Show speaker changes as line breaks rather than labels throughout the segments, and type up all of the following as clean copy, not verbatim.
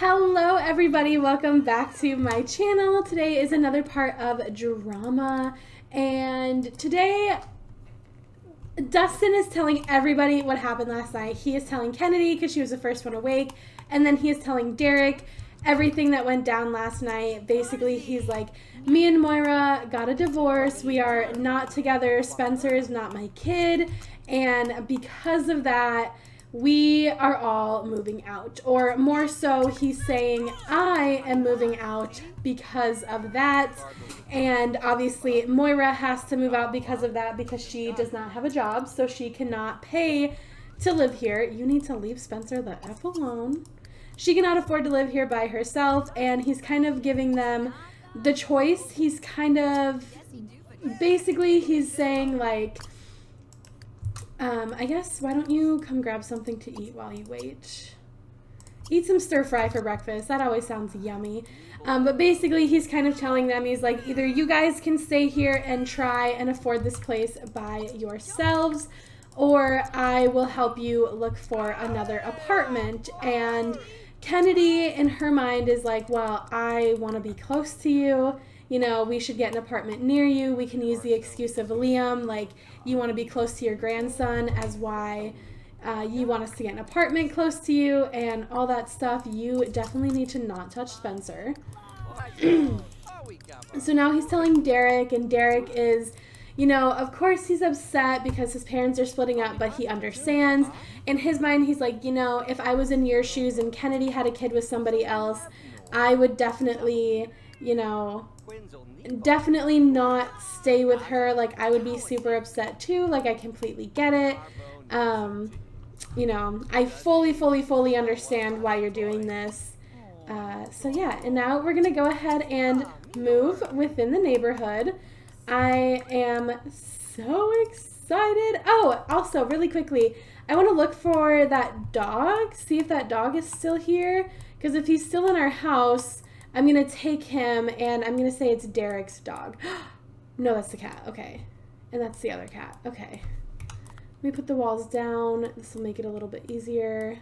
Hello everybody, welcome back to my channel. Today is another part of drama, and today Dustin is telling everybody what happened last night. He is telling Kennedy because she was the first one awake, and then he is telling Derek everything that went down last night. Basically, he's like, me and Moira got a divorce. We are not together. Spencer is not my kid, and because of that, we are all moving out. Or more so, he's saying, I am moving out because of that. And obviously, Moira has to move out because of that because she does not have a job, so she cannot pay to live here. You need to leave Spencer the F alone. She cannot afford to live here by herself, and he's kind of giving them the choice. He's kind of, basically, he's saying like, I guess, why don't you come grab something to eat while you wait? Eat some stir fry for breakfast. That always sounds yummy. But basically, he's kind of telling them, he's like, either you guys can stay here and try and afford this place by yourselves, or I will help you look for another apartment. And Kennedy, in her mind, is like, well, I want to be close to you. You know, we should get an apartment near you. We can use the excuse of Liam, like, you want to be close to your grandson as why you want us to get an apartment close to you and all that stuff. You definitely need to not touch Spencer. So now he's telling Derek, and Derek is, you know, of course he's upset because his parents are splitting up, but he understands. In his mind, he's like, you know, if I was in your shoes and Kennedy had a kid with somebody else, I would definitely, you know, definitely not stay with her. Like, I would be super upset too. Like, I completely get it. You know, I fully understand why you're doing this. So yeah, and now we're gonna go ahead and move within the neighborhood. I am so excited. Oh, also really quickly, I want to look for that dog, see if that dog is still here, because if he's still in our house, I'm going to take him, and I'm going to say it's Derek's dog. No, that's the cat. Okay. And that's the other cat. Okay. Let me put the walls down. This will make it a little bit easier.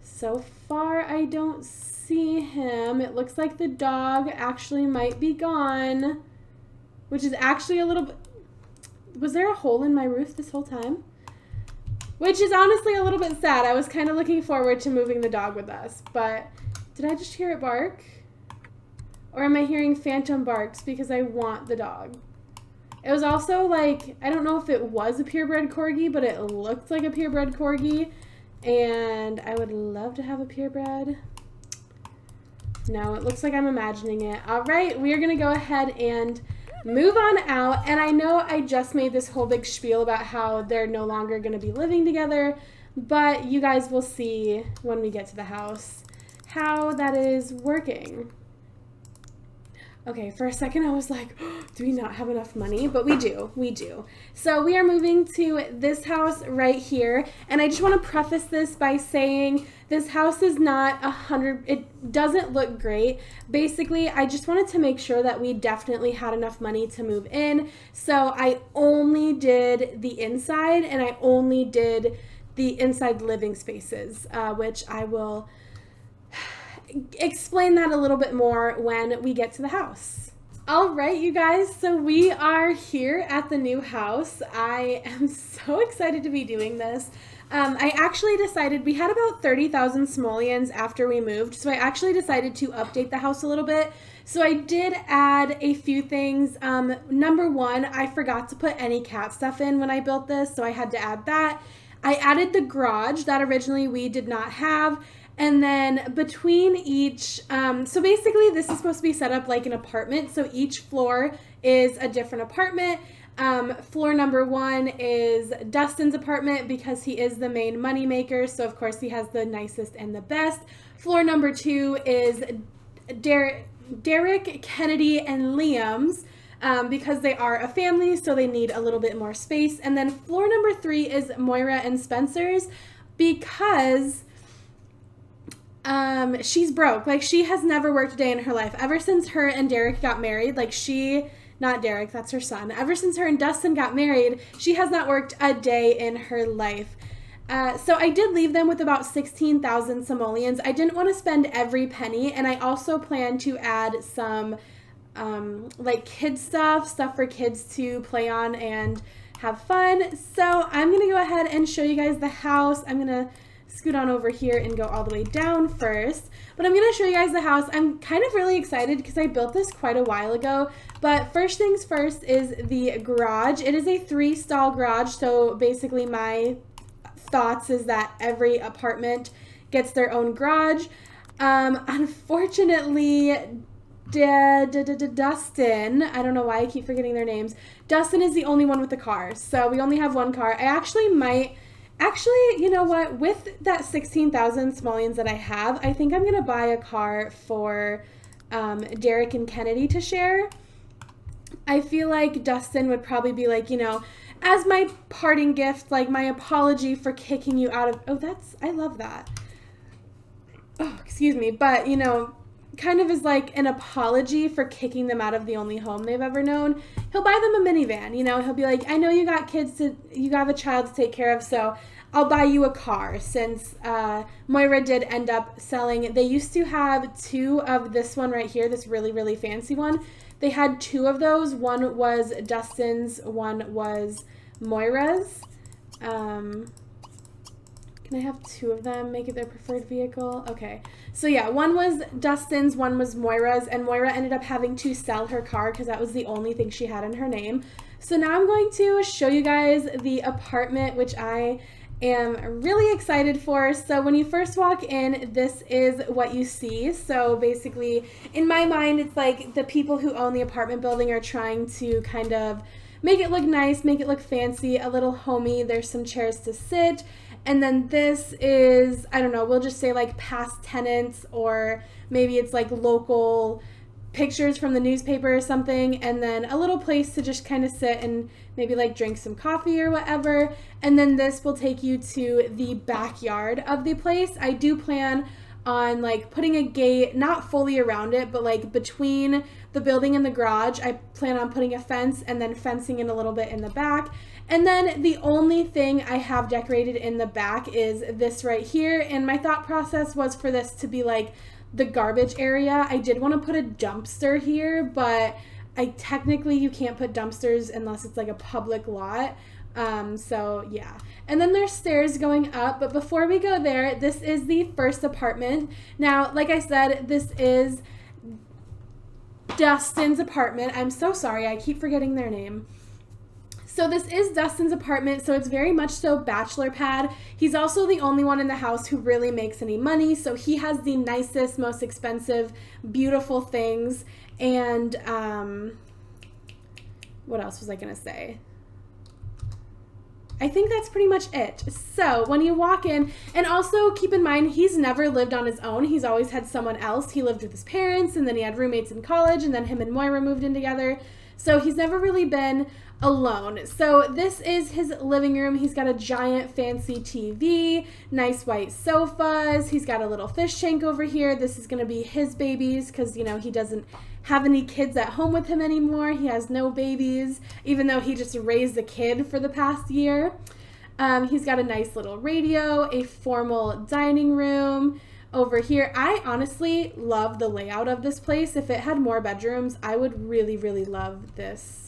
So far, I don't see him. It looks like the dog actually might be gone, which is actually a little bit... Was there a hole in my roof this whole time? Which is honestly a little bit sad. I was kind of looking forward to moving the dog with us, but... Did I just hear it bark? Or am I hearing phantom barks because I want the dog? It was also like, I don't know if it was a purebred corgi, but it looked like a purebred corgi. And I would love to have a purebred. No, it looks like I'm imagining it. All right, we are going to go ahead and move on out. And I know I just made this whole big spiel about how they're no longer going to be living together, but you guys will see when we get to the house how that is working. Okay, for a second I was like, oh, do we not have enough money? But we do. So we are moving to this house right here, and I just want to preface this by saying this house is not 100, it doesn't look great. Basically, I just wanted to make sure that we definitely had enough money to move in. So I only did the inside, and I only did the inside living spaces, which I will explain that a little bit more when we get to the house. All right, you guys, so we are here at the new house. I am so excited to be doing this. I actually decided, we had about 30,000 simoleons after we moved, so I actually decided to update the house a little bit. So I did add a few things. Number one, I forgot to put any cat stuff in when I built this, so I had to add that. I added the garage that originally we did not have. And then between each, so basically this is supposed to be set up like an apartment. So each floor is a different apartment. Floor number 1 is Dustin's apartment because he is the main money maker. So of course he has the nicest and the best. Floor number 2 is Derek, Kennedy, and Liam's. Because they are a family, so they need a little bit more space. And then floor number 3 is Moira and Spencer's because she's broke. Like, she has never worked a day in her life. Ever since her and Derek got married, like, not Derek, that's her son. Ever since her and Dustin got married, she has not worked a day in her life. So I did leave them with about 16,000 simoleons. I didn't want to spend every penny, and I also plan to add some like kid stuff for kids to play on and have fun. So I'm gonna go ahead and show you guys the house. I'm gonna scoot on over here and go all the way down first. But I'm gonna show you guys the house. I'm kind of really excited because I built this quite a while ago. But first things first is the garage. It is a 3-stall garage, so basically my thoughts is that every apartment gets their own garage. Unfortunately, Dustin, I don't know why I keep forgetting their names. Dustin is the only one with the car, so we only have one car. I actually might, you know what? With that 16,000 simoleons that I have, I think I'm gonna buy a car for Derek and Kennedy to share. I feel like Dustin would probably be like, you know, as my parting gift, like my apology for kicking you out of, I love that. Oh, excuse me. But, you know, kind of is like an apology for kicking them out of the only home they've ever known. He'll buy them a minivan, you know, he'll be like, I know you got you have a child to take care of, so I'll buy you a car, since Moira did end up selling. They used to have 2 of this one right here, this really, really fancy one. They had 2 of those. One was Dustin's, one was Moira's. Can I have 2 of them, make it their preferred vehicle? Okay. So yeah, one was Dustin's, one was Moira's, and Moira ended up having to sell her car because that was the only thing she had in her name. So now I'm going to show you guys the apartment, which I am really excited for. So when you first walk in, this is what you see. So basically, in my mind, it's like the people who own the apartment building are trying to kind of make it look nice, make it look fancy, a little homey. There's some chairs to sit. And then this is, I don't know, we'll just say like past tenants, or maybe it's like local pictures from the newspaper or something, and then a little place to just kind of sit and maybe like drink some coffee or whatever. And then this will take you to the backyard of the place. I do plan on like putting a gate, not fully around it, but like between the building and the garage. I plan on putting a fence and then fencing in a little bit in the back. And then the only thing I have decorated in the back is this right here. And my thought process was for this to be like the garbage area. I did want to put a dumpster here, but technically you can't put dumpsters unless it's like a public lot. So yeah. And then there's stairs going up, but before we go there, this is the first apartment. Now, like I said, this is Dustin's apartment. I'm so sorry, I keep forgetting their name. So this is Dustin's apartment, so it's very much so bachelor pad. He's also the only one in the house who really makes any money, so he has the nicest, most expensive, beautiful things. And what else was I gonna say? I think that's pretty much it. So when you walk in, and also keep in mind, he's never lived on his own. He's always had someone else. He lived with his parents, and then he had roommates in college, and then him and Moira moved in together. So he's never really been alone. So this is his living room. He's got a giant fancy TV, nice white sofas. He's got a little fish tank over here. This is going to be his babies because, you know, he doesn't have any kids at home with him anymore. He has no babies, even though he just raised a kid for the past year. He's got a nice little radio, a formal dining room. Over here, I honestly love the layout of this place. If it had more bedrooms, I would really, really love this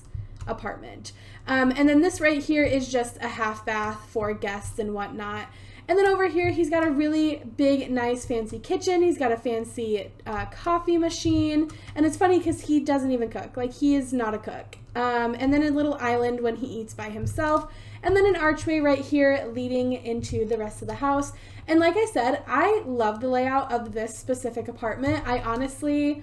apartment. And then this right here is just a half bath for guests and whatnot. And then over here, he's got a really big, nice, fancy kitchen. He's got a fancy coffee machine. And it's funny because he doesn't even cook. Like, he is not a cook. And then a little island when he eats by himself. And then an archway right here leading into the rest of the house. And like I said, I love the layout of this specific apartment. I honestly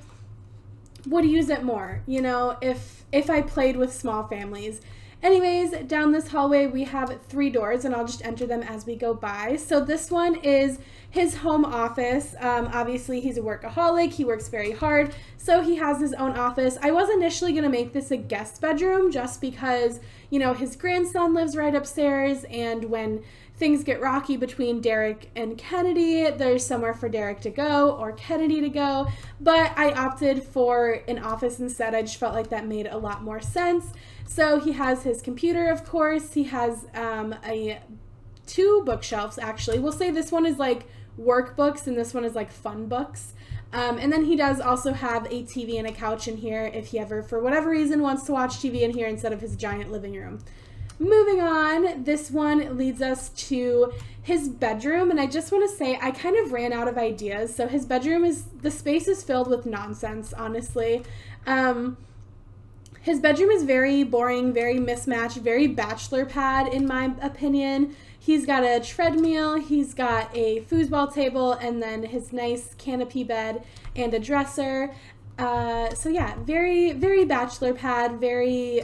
would use it more, you know, if I played with small families. Anyways, down this hallway, we have 3 doors, and I'll just enter them as we go by. So this one is his home office. Obviously, he's a workaholic. He works very hard, so he has his own office. I was initially going to make this a guest bedroom just because, you know, his grandson lives right upstairs, and when things get rocky between Derek and Kennedy, there's somewhere for Derek to go or Kennedy to go. But I opted for an office instead. I just felt like that made a lot more sense. So he has his computer, of course. He has a two bookshelves, actually. We'll say this one is like workbooks and this one is like fun books. And then he does also have a TV and a couch in here if he ever, for whatever reason, wants to watch TV in here instead of his giant living room. Moving on, this one leads us to his bedroom, and I just want to say I kind of ran out of ideas. So his bedroom the space is filled with nonsense, honestly. His bedroom is very boring, very mismatched, very bachelor pad in my opinion. He's got a treadmill, he's got a foosball table, and then his nice canopy bed and a dresser. So yeah, very, very bachelor pad, very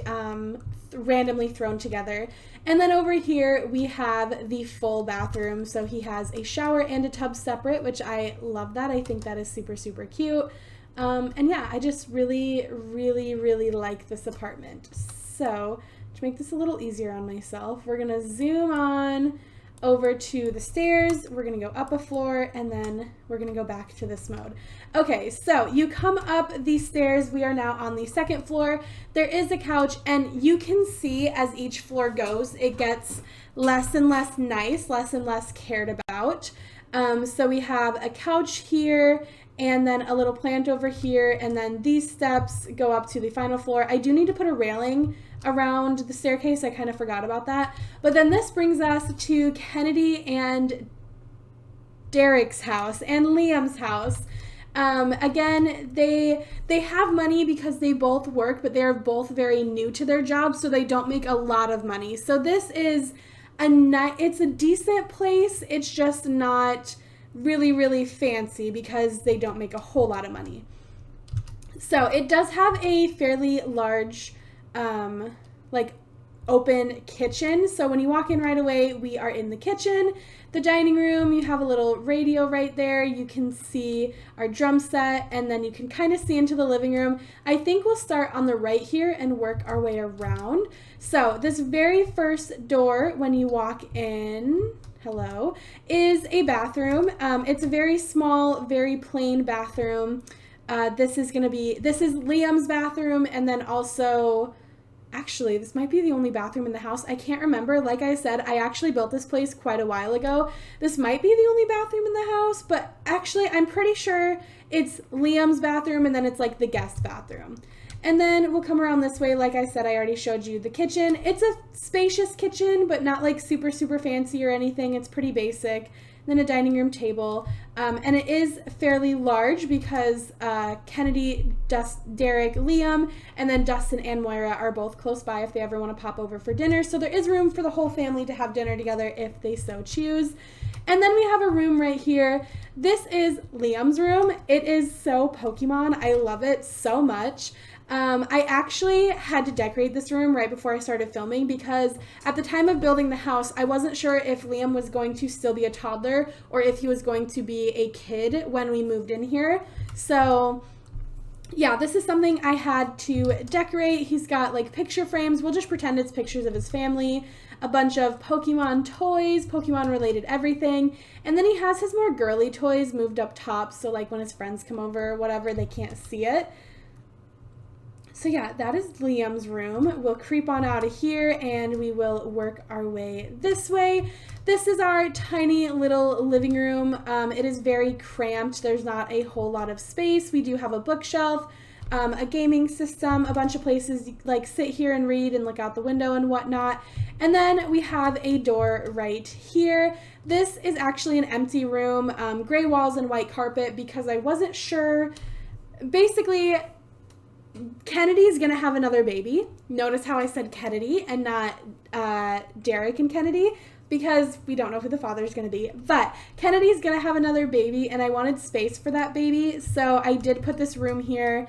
randomly thrown together. And then over here we have the full bathroom. So he has a shower and a tub separate, which I love that. I think that is super, super cute. And yeah, I just really, really, really like this apartment. So to make this a little easier on myself, we're gonna zoom on over to the stairs, we're gonna go up a floor, and then we're gonna go back to this mode. Okay, so you come up these stairs, we are now on the second floor. There is a couch, and you can see as each floor goes, it gets less and less nice, less and less cared about. So we have a couch here, and then a little plant over here, and then these steps go up to the final floor. I do need to put a railing around the staircase. I kind of forgot about that. But then this brings us to Kennedy and Derek's house and Liam's house. Again, they have money because they both work, but they're both very new to their job, so they don't make a lot of money. So this is it's a decent place. It's just not really, really fancy because they don't make a whole lot of money. So it does have a fairly large like open kitchen. So when you walk in right away, we are in the kitchen. The dining room, you have a little radio right there. You can see our drum set, and then you can kind of see into the living room. I think we'll start on the right here and work our way around. So this very first door when you walk in, hello, is a bathroom. It's a very small, very plain bathroom. This is Liam's bathroom, and then also, actually, this might be the only bathroom in the house. I can't remember. Like I said, I actually built this place quite a while ago. This might be the only bathroom in the house, but actually, I'm pretty sure it's Liam's bathroom, and then it's like the guest bathroom. And then we'll come around this way. Like I said, I already showed you the kitchen. It's a spacious kitchen, but not like super, super fancy or anything. It's pretty basic. Then a dining room table. And it is fairly large because Kennedy, Derek, Liam, and then Dustin and Moira are both close by if they ever want to pop over for dinner. So there is room for the whole family to have dinner together if they so choose. And then we have a room right here. This is Liam's room. It is so Pokemon. I love it so much. I actually had to decorate this room right before I started filming because at the time of building the house, I wasn't sure if Liam was going to still be a toddler or if he was going to be a kid when we moved in here. So yeah, this is something I had to decorate. He's got like picture frames. We'll just pretend it's pictures of his family, a bunch of Pokemon toys, Pokemon related everything. And then he has his more girly toys moved up top. So like when his friends come over or whatever, they can't see it. So yeah, that is Liam's room. We'll creep on out of here and we will work our way this way. This is our tiny little living room. It is very cramped. There's not a whole lot of space. We do have a bookshelf, a gaming system, a bunch of places like sit here and read and look out the window and whatnot. And then we have a door right here. This is actually an empty room, gray walls and white carpet because I wasn't sure. Basically, Kennedy's gonna have another baby. Notice how I said Kennedy and not Derek and Kennedy because we don't know who the father is gonna be. But Kennedy's gonna have another baby and I wanted space for that baby. So I did put this room here.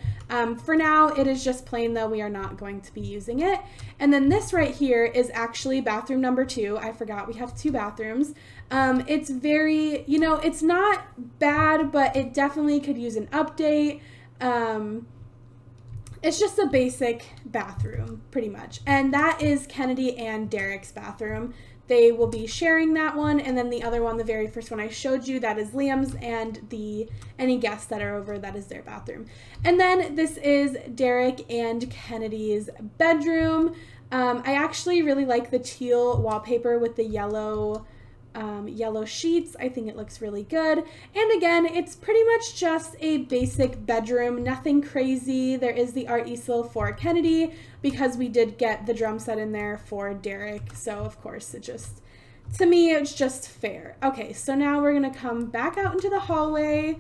For now, it is just plain though. We are not going to be using it. And then this right here is actually bathroom number 2. I forgot we have 2 bathrooms. It's very, it's not bad, but it definitely could use an update. It's just a basic bathroom, pretty much. And that is Kennedy and Derek's bathroom. They will be sharing that one, and then the other one, the very first one I showed you, that is Liam's, and any guests that are over, that is their bathroom. And then this is Derek and Kennedy's bedroom. I actually really like the teal wallpaper with the yellow yellow sheets. I think it looks really good. And again, it's pretty much just a basic bedroom, nothing crazy. There is the art easel for Kennedy because we did get the drum set in there for Derek. So of course to me, it's just fair. Okay, so now we're gonna come back out into the hallway,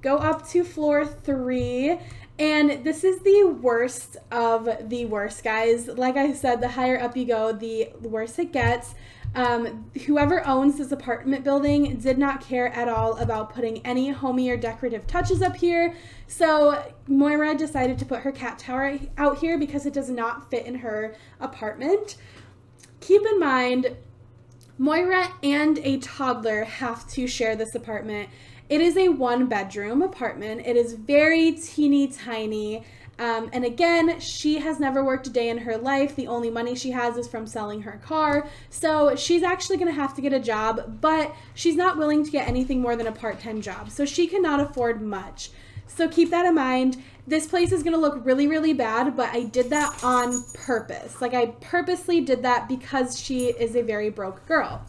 go up to floor 3. And this is the worst of the worst, guys. Like I said, the higher up you go, the worse it gets. Whoever owns this apartment building did not care at all about putting any homey or decorative touches up here. So Moira decided to put her cat tower out here because it does not fit in her apartment. Keep in mind, Moira and a toddler have to share this apartment. It is a 1-bedroom apartment. It is very teeny tiny. And again, she has never worked a day in her life. The only money she has is from selling her car. So she's actually going to have to get a job, but she's not willing to get anything more than a part-time job. So she cannot afford much. So keep that in mind. This place is going to look really, really bad, but I did that on purpose. Like I purposely did that because she is a very broke girl.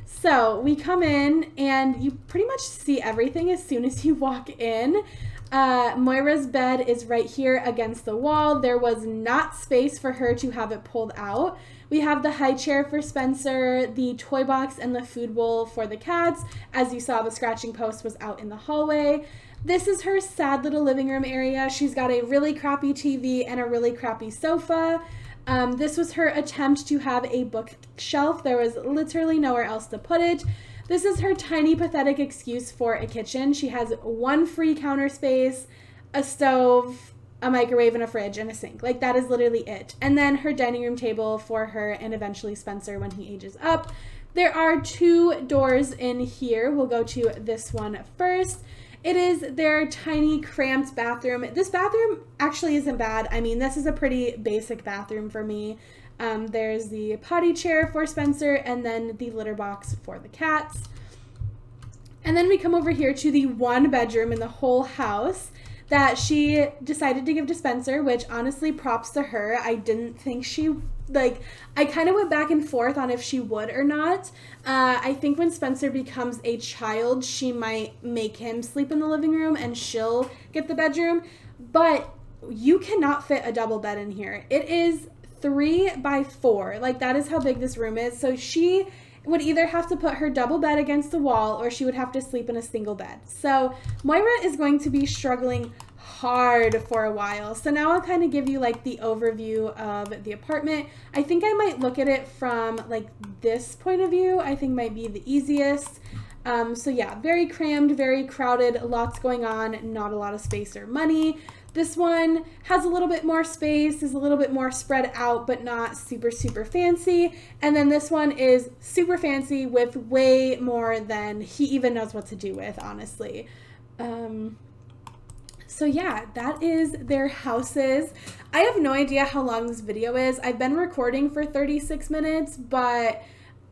So we come in and you pretty much see everything as soon as you walk in. Moira's bed is right here against the wall. There was not space for her to have it pulled out. We have the high chair for Spencer, the toy box, and the food bowl for the cats. As you saw, the scratching post was out in the hallway. This is her sad little living room area. She's got a really crappy TV and a really crappy sofa. This was her attempt to have a bookshelf. There was literally nowhere else to put it. This is her tiny, pathetic excuse for a kitchen. She has 1 free counter space, a stove, a microwave, and a fridge, and a sink. Like, that is literally it. And then her dining room table for her and eventually Spencer when he ages up. There are 2 doors in here. We'll go to this one first. It is their tiny, cramped bathroom. This bathroom actually isn't bad. I mean, this is a pretty basic bathroom for me. There's the potty chair for Spencer and then the litter box for the cats. And then we come over here to the 1 bedroom in the whole house that she decided to give to Spencer, which honestly, props to her. I didn't think she, I kind of went back and forth on if she would or not. I think when Spencer becomes a child, she might make him sleep in the living room and she'll get the bedroom. But you cannot fit a double bed in here. It is 3 by 4. Like, that is how big this room is. So she would either have to put her double bed against the wall or she would have to sleep in a single bed. So Moira is going to be struggling hard for a while. So now I'll kind of give you like the overview of the apartment. I think I might look at it from like this point of view. I think might be the easiest. So yeah, very crammed, very crowded, lots going on, not a lot of space or money. This one has a little bit more space, is a little bit more spread out, but not super, super fancy. And then this one is super fancy with way more than he even knows what to do with, honestly. So yeah, that is their houses. I have no idea how long this video is. I've been recording for 36 minutes, but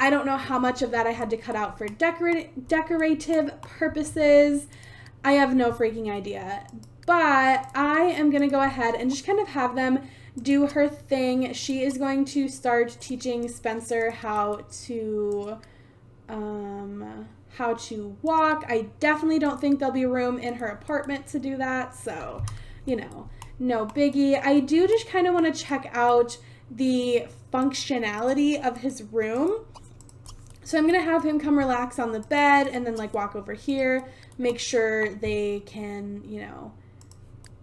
I don't know how much of that I had to cut out for decorative purposes. I have no freaking idea. But I am going to go ahead and just kind of have them do her thing. She is going to start teaching Spencer how to walk. I definitely don't think there'll be room in her apartment to do that. So, you know, no biggie. I do just kind of want to check out the functionality of his room. So I'm going to have him come relax on the bed and then like walk over here, make sure they can, you know,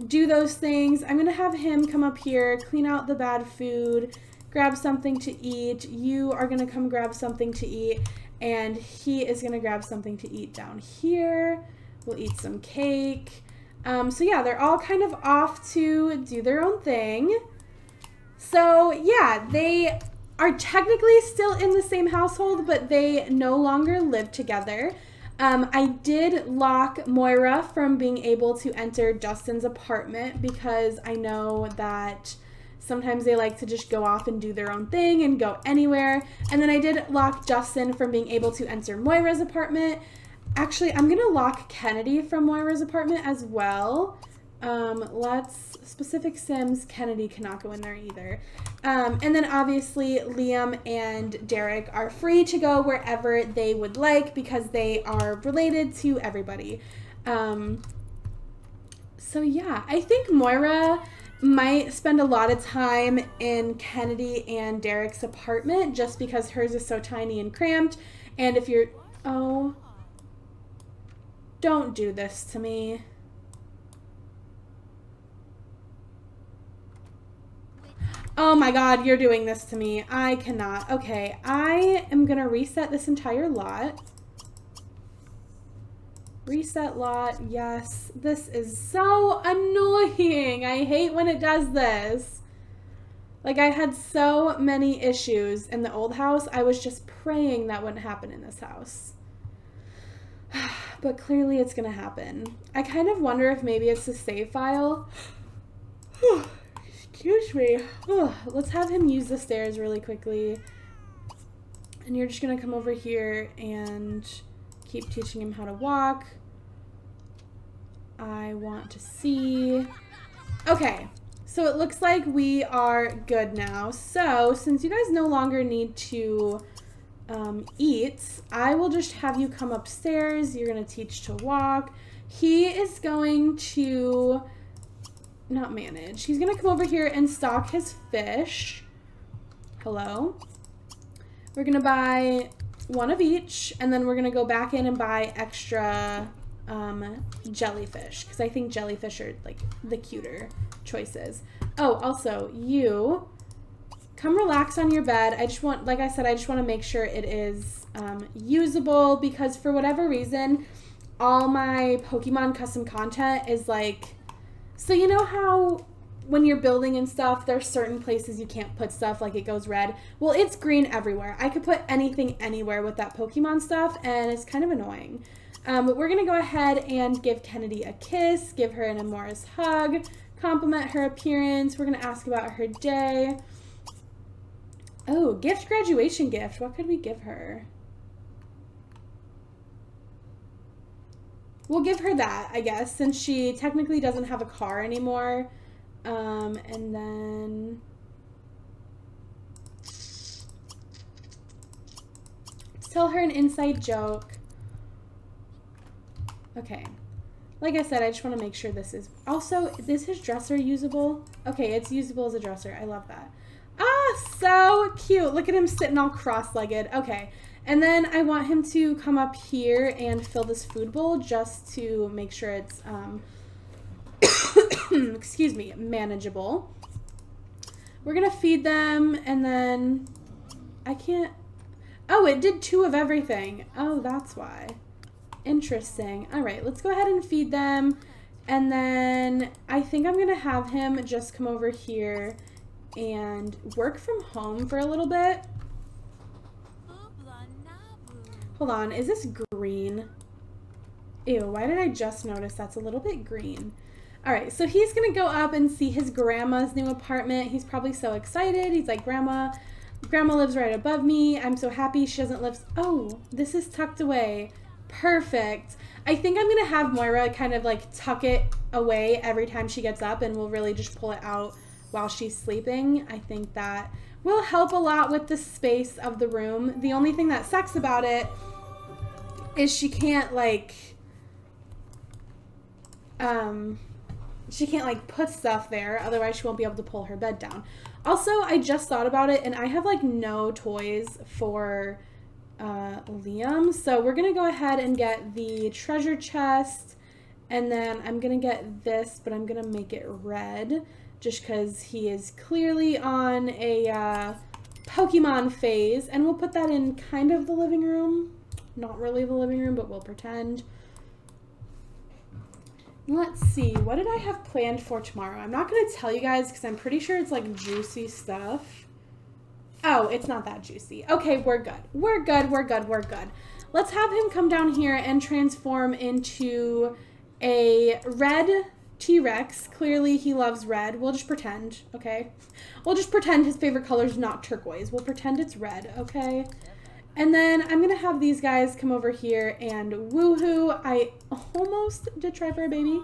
do those things. I'm going to have him come up here, clean out the bad food, grab something to eat. You are going to come grab something to eat, and he is going to grab something to eat down here. We'll eat some cake. So yeah, they're all kind of off to do their own thing. So yeah, they are technically still in the same household, but they no longer live together. I did lock Moira from being able to enter Justin's apartment because I know that sometimes they like to just go off and do their own thing and go anywhere. And then I did lock Justin from being able to enter Moira's apartment. Actually, I'm going to lock Kennedy from Moira's apartment as well. Let's specific Sims. Kennedy cannot go in there either. And then obviously Liam and Derek are free to go wherever they would like because they are related to everybody. So yeah, I think Moira might spend a lot of time in Kennedy and Derek's apartment just because hers is so tiny and cramped. And if you're, oh, don't do this to me. Oh my God, you're doing this to me. I cannot. Okay, I am gonna reset this entire lot. Reset lot, yes. This is so annoying. I hate when it does this. Like, I had so many issues in the old house. I was just praying that wouldn't happen in this house. But clearly it's gonna happen. I kind of wonder if maybe it's the save file. Excuse me. Let's have him use the stairs really quickly. And you're just gonna come over here and keep teaching him how to walk. I want to see. Okay, so it looks like we are good now. So since you guys no longer need to eat, I will just have you come upstairs. You're gonna teach to walk. He is going to not manage. He's gonna come over here and stock his fish. Hello. We're gonna buy one of each, and then we're gonna go back in and buy extra jellyfish, because I think jellyfish are like the cuter choices. Oh, also, you come relax on your bed. I just want, like I said, I just want to make sure it is usable, because for whatever reason, all my Pokemon custom content is like, so you know how when you're building and stuff, there's certain places you can't put stuff, like it goes red. Well, it's green everywhere. I could put anything anywhere with that Pokemon stuff, and it's kind of annoying. But we're going to go ahead and give Kennedy a kiss, give her an amorous hug, compliment her appearance. We're going to ask about her day. Oh, gift, graduation gift. What could we give her? We'll give her that, I guess, since she technically doesn't have a car anymore. And then tell her an inside joke. Okay. Like I said, I just want to make sure this is... Also, is his dresser usable? Okay, it's usable as a dresser. I love that. Ah, so cute. Look at him sitting all cross-legged. Okay. And then I want him to come up here and fill this food bowl just to make sure it's, excuse me, manageable. We're going to feed them, and then I can't... Oh, it did 2 of everything. Oh, that's why. Interesting. All right, let's go ahead and feed them. And then I think I'm going to have him just come over here and work from home for a little bit. Hold on, is this green? Ew, why did I just notice that's a little bit green? All right, so he's going to go up and see his grandma's new apartment. He's probably so excited. He's like, Grandma lives right above me. I'm so happy she doesn't live... Oh, this is tucked away. Perfect. I think I'm going to have Moira kind of like tuck it away every time she gets up, and we'll really just pull it out while she's sleeping. I think that will help a lot with the space of the room. The only thing that sucks about it is she can't like put stuff there, otherwise she won't be able to pull her bed down. Also, I just thought about it, and I have like no toys for Liam, so we're gonna go ahead and get the treasure chest, and then I'm gonna get this, but I'm gonna make it red just because he is clearly on a Pokemon phase, and we'll put that in kind of the living room. Not really the living room, but we'll pretend. Let's see, what did I have planned for tomorrow? I'm not gonna tell you guys because I'm pretty sure it's like juicy stuff. Oh, it's not that juicy. Okay, we're good. We're good, we're good, we're good. Let's have him come down here and transform into a red T-Rex. Clearly he loves red. We'll just pretend, okay? We'll just pretend his favorite color is not turquoise. We'll pretend it's red, okay? And then I'm going to have these guys come over here and woohoo. I almost did try for a baby.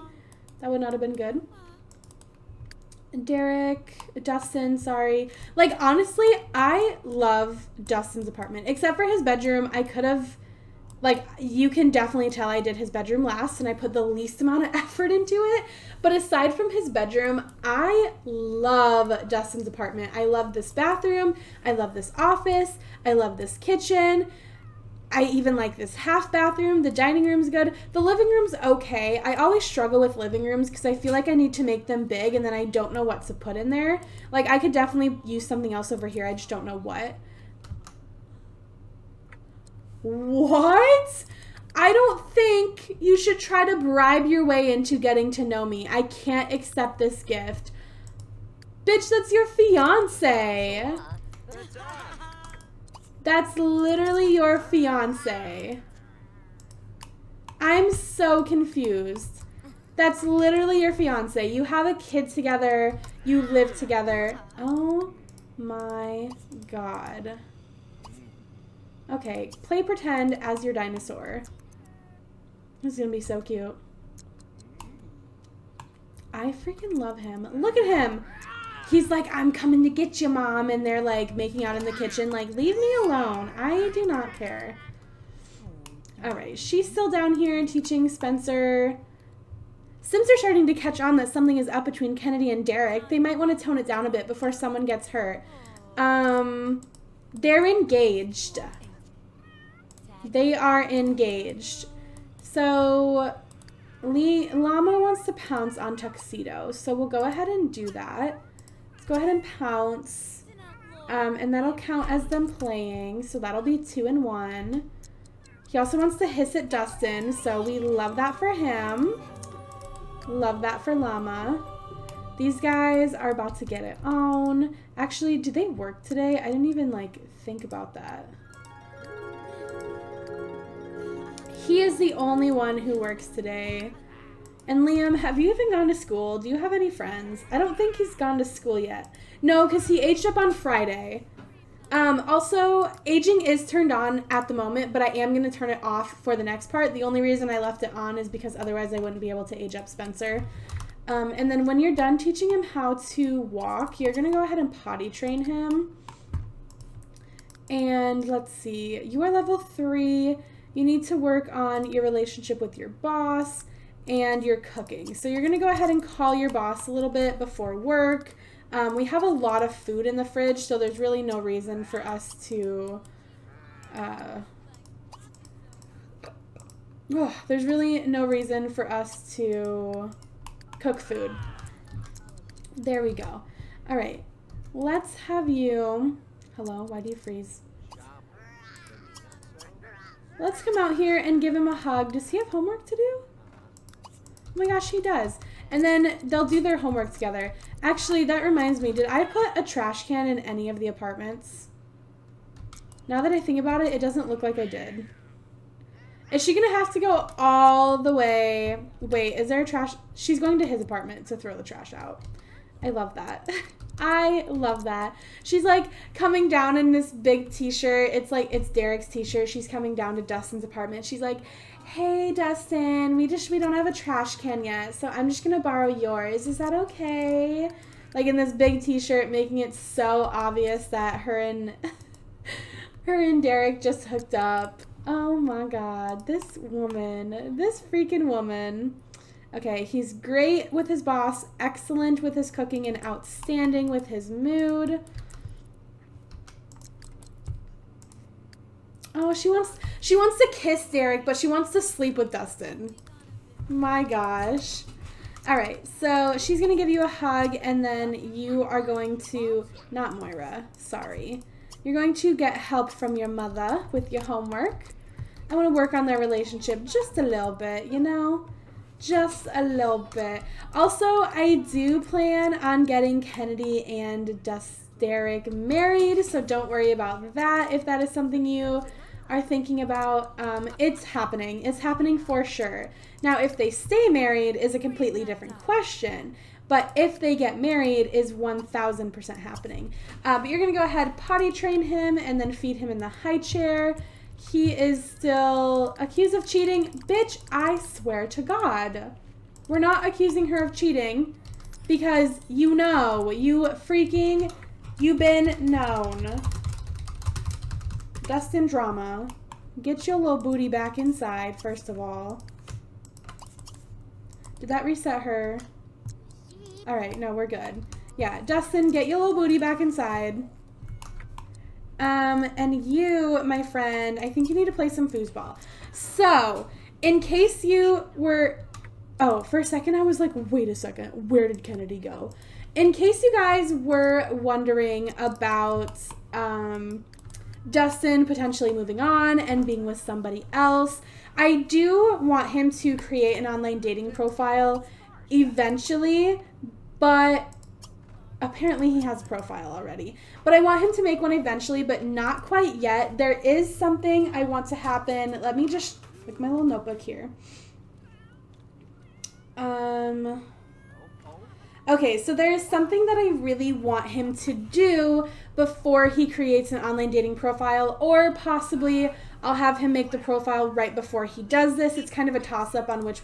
That would not have been good. Derek, Dustin, sorry. Like, honestly, I love Dustin's apartment. Except for his bedroom, I could have, like, you can definitely tell I did his bedroom last and I put the least amount of effort into it. But aside from his bedroom, I love Dustin's apartment. I love this bathroom. I love this office. I love this kitchen. I even like this half bathroom. The dining room's good. The living room's okay. I always struggle with living rooms because I feel like I need to make them big and then I don't know what to put in there. Like, I could definitely use something else over here. I just don't know what. What? I don't think you should try to bribe your way into getting to know me. I can't accept this gift. Bitch, that's your fiance. That's literally your fiance. I'm so confused. That's literally your fiance. You have a kid together. You live together. Oh my God. Okay, play pretend as your dinosaur. This is gonna be so cute. I freaking love him. Look at him. He's like, I'm coming to get you, Mom. And they're like making out in the kitchen. Like, leave me alone. I do not care. All right, she's still down here teaching Spencer. Sims are starting to catch on that something is up between Kennedy and Derek. They might want to tone it down a bit before someone gets hurt. They're engaged. They are engaged. So Llama wants to pounce on Tuxedo. So we'll go ahead and do that. Let's go ahead and pounce. And that'll count as them playing. So that'll be 2 and 1. He also wants to hiss at Dustin. So we love that for him. Love that for Llama. These guys are about to get it on. Actually, do they work today? I didn't even like think about that. He is the only one who works today. And Liam, have you even gone to school? Do you have any friends? I don't think he's gone to school yet. No, because he aged up on Friday. Also, aging is turned on at the moment, but I am going to turn it off for the next part. The only reason I left it on is because otherwise I wouldn't be able to age up Spencer. And then when you're done teaching him how to walk, you're going to go ahead and potty train him. And let's see, you are level 3. You need to work on your relationship with your boss and your cooking. So you're going to go ahead and call your boss a little bit before work. We have a lot of food in the fridge, so there's really no reason for us to... there's really no reason for us to cook food. There we go. All right. Let's have you... Hello? Why do you freeze? Let's come out here and give him a hug. Does he have homework to do? Oh my gosh, he does. And then they'll do their homework together. Actually, that reminds me, did I put a trash can in any of the apartments? Now that I think about it, it doesn't look like I did. Is she going to have to go all the way? Wait, is there a trash? She's going to his apartment to throw the trash out. I love that. I love that. She's like coming down in this big t-shirt. It's like, it's Derek's t-shirt. She's coming down to Dustin's apartment. She's like, hey, Dustin, we don't have a trash can yet, so I'm just going to borrow yours. Is that okay? Like in this big t-shirt, making it so obvious that her and Derek just hooked up. Oh my God, this woman, this freaking woman. Okay, he's great with his boss, excellent with his cooking, and outstanding with his mood. Oh, she wants to kiss Derek, but she wants to sleep with Dustin. My gosh. All right, so she's going to give you a hug, and then you are going to, not Moira, sorry. You're going to get help from your mother with your homework. I want to work on their relationship just a little bit, you know? Just a little bit. Also, I do plan on getting Kennedy and Derek married, so don't worry about that if that is something you are thinking about. It's happening. It's happening for sure. Now, if they stay married is a completely different question, but if they get married is 1000% happening. But you're going to go ahead, potty train him, and then feed him in the high chair. He is still accused of cheating. Bitch, I swear to God. We're not accusing her of cheating because you've been known. Dustin drama. Get your little booty back inside, first of all. Did that reset her? All right, no, we're good. Yeah, Dustin, get your little booty back inside. And you, my friend, I think you need to play some foosball. So, in case you were... Oh, for a second I was like, wait a second, where did Kennedy go? In case you guys were wondering about Dustin potentially moving on and being with somebody else, I do want him to create an online dating profile eventually, but apparently he has a profile already. But I want him to make one eventually, but not quite yet. There is something I want to happen. Let me just look my little notebook here. Okay, so there is something that I really want him to do before he creates an online dating profile, or possibly I'll have him make the profile right before he does this. It's kind of a toss-up on which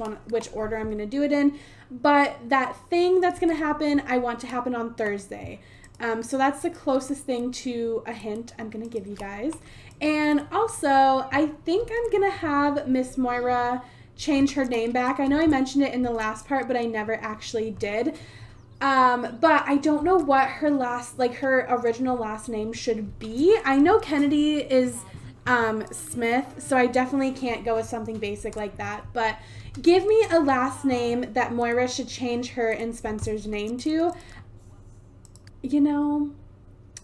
order I'm going to do it in, but that thing that's going to happen, I want to happen on Thursday. So that's the closest thing to a hint I'm going to give you guys. And also, I think I'm going to have Miss Moira change her name back. I know I mentioned it in the last part, but I never actually did. But I don't know what her original last name should be. I know Kennedy is Smith, so I definitely can't go with something basic like that. But give me a last name that Moira should change her and Spencer's name to. You know,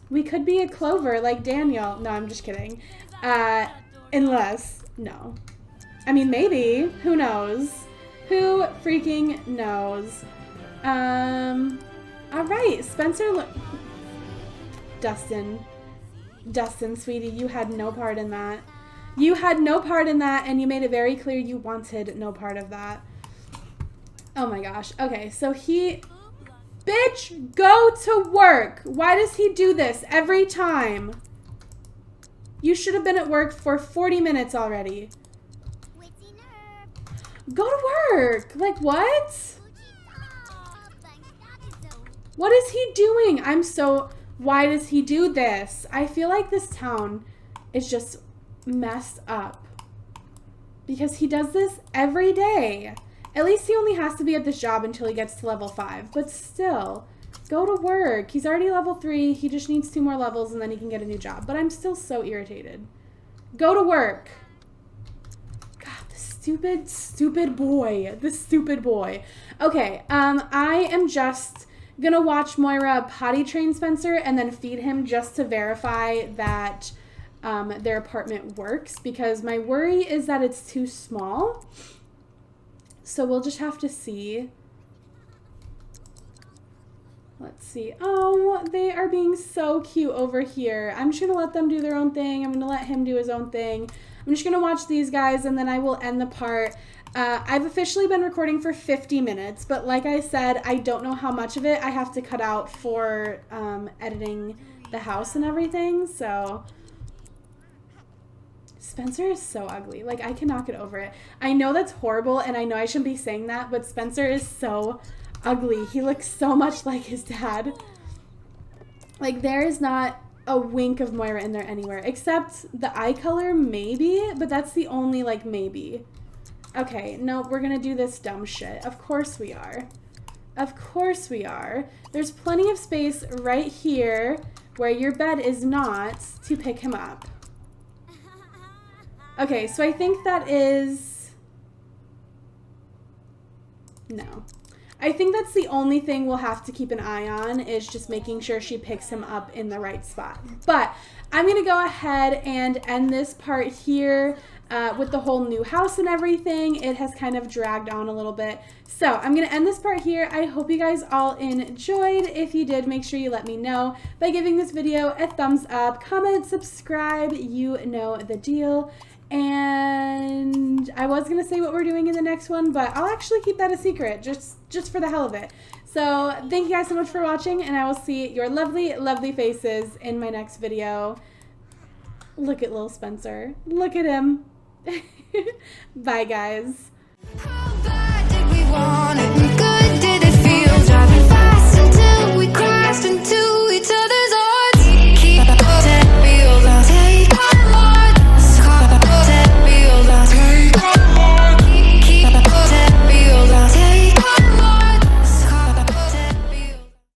we could be a Clover like Daniel. No, I'm just kidding. Unless, no. I mean, maybe. Who knows? Who freaking knows? All right, Spencer. Dustin, sweetie, you had no part in that. You had no part in that, and you made it very clear you wanted no part of that. Oh my gosh. Okay, so bitch, go to work. Why does he do this every time? You should have been at work for 40 minutes already. Go to work. Like, what? What is he doing? Why does he do this? I feel like this town is just messed up because he does this every day. At least he only has to be at this job until he gets to level 5, but still, go to work. He's already level 3. He just needs 2 more levels and then he can get a new job, but I'm still so irritated. Go to work. Stupid boy. This stupid boy. Okay, I am just gonna watch Moira potty train Spencer and then feed him just to verify that their apartment works, because my worry is that it's too small. So we'll just have to see. Let's see. Oh, they are being so cute over here. I'm just gonna let them do their own thing. I'm gonna let him do his own thing. I'm just gonna watch these guys and then I will end the part. I've officially been recording for 50 minutes, but like I said, I don't know how much of it I have to cut out for editing the house and everything, so... Spencer is so ugly. Like, I cannot get over it. I know that's horrible, and I know I shouldn't be saying that, but Spencer is so ugly. He looks so much like his dad. Like, there is not a wink of Moira in there anywhere, except the eye color, maybe, but that's the only, like, maybe. Okay, no, we're gonna do this dumb shit. Of course we are. Of course we are. There's plenty of space right here where your bed is not to pick him up. Okay, so I think that is... No. I think that's the only thing we'll have to keep an eye on, is just making sure she picks him up in the right spot. But I'm going to go ahead and end this part here with the whole new house and everything. It has kind of dragged on a little bit. So I'm going to end this part here. I hope you guys all enjoyed. If you did, make sure you let me know by giving this video a thumbs up, comment, subscribe. You know the deal. And I was going to say what we're doing in the next one, but I'll actually keep that a secret just for the hell of it. So thank you guys so much for watching, and I will see your lovely, lovely faces in my next video. Look at little Spencer. Look at him. Bye, guys.
wanted me.